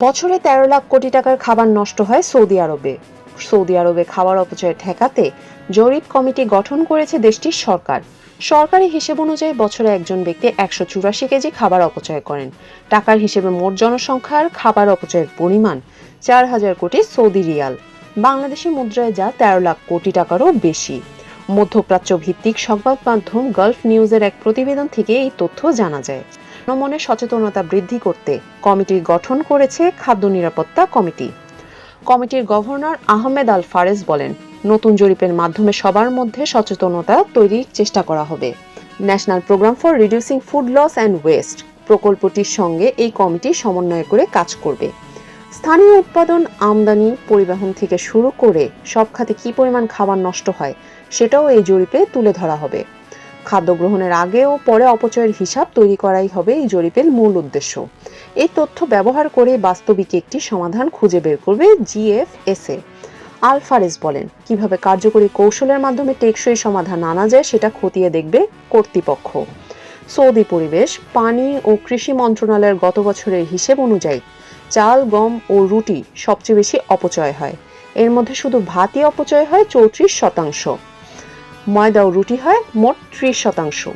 বছরে ১৩ লাখ কোটি টাকার খাবার নষ্ট হয় সৌদি আরবে। সৌদি আরবে খাবার অপচয় ঠেকাতে জরিপ কমিটি গঠন করেছে দেশটির সরকার। সরকারি হিসেব অনুযায়ী বছরে একজন ব্যক্তি ১৮৪ কেজি খাবার অপচয় করেন। টাকার হিসেবে মোট জনসংখ্যার খাবার অপচয়ের পরিমাণ ৪,০০০ কোটি সৌদি রিয়াল, বাংলাদেশি মুদ্রায় যা ১৩ লাখ কোটি টাকারও বেশি। মধ্যপ্রাচ্য ভিত্তিক সংবাদ মাধ্যম গালফ নিউজের এক প্রতিবেদন থেকে এই তথ্য জানা যায়। জনমনে সচেতনতা বৃদ্ধি করতে কমিটির গঠন করেছে খাদ্য নিরাপত্তা কমিটি। কমিটির গভর্নর আহমেদ আল ফারেজ বলেন, নতুন জরিপের মাধ্যমে সবার মধ্যে সচেতনতা তৈরির চেষ্টা করা হবে। National programme for reducing food loss and waste প্রকল্পটির সঙ্গে এই কমিটি সমন্বয় করে কাজ করবে। স্থানীয় উৎপাদন, আমদানি, পরিবহন থেকে শুরু করে সব খাতে কী পরিমাণ খাবার নষ্ট হয় সেটাও এই জরিপে তুলে ধরা হবে। খাদ্য গ্রহণের আগে ও পরে অপচয়ের হিসাব তৈরি করাই হবে এই জরিপের মূল উদ্দেশ্য। এই তথ্য ব্যবহার করে বাস্তবিক একটি সমাধান খুঁজে বের করবে জিএফএসএ। আল ফারেজ বলেন, কিভাবে কার্যকরী কৌশলের মাধ্যমে টেকসই সমাধান আনা যায় সেটা খতিয়ে দেখবে কর্তৃপক্ষ। সৌদি পরিবেশ, পানি ও কৃষি মন্ত্রণালয়ের গত বছরের হিসেব অনুযায়ী চাল, গম ও রুটি সবচেয়ে বেশি অপচয় হয়। এর মধ্যে শুধু ভাতই অপচয় হয় ৩৪%। ময়দা ও রুটি হয় মোট ৩০%।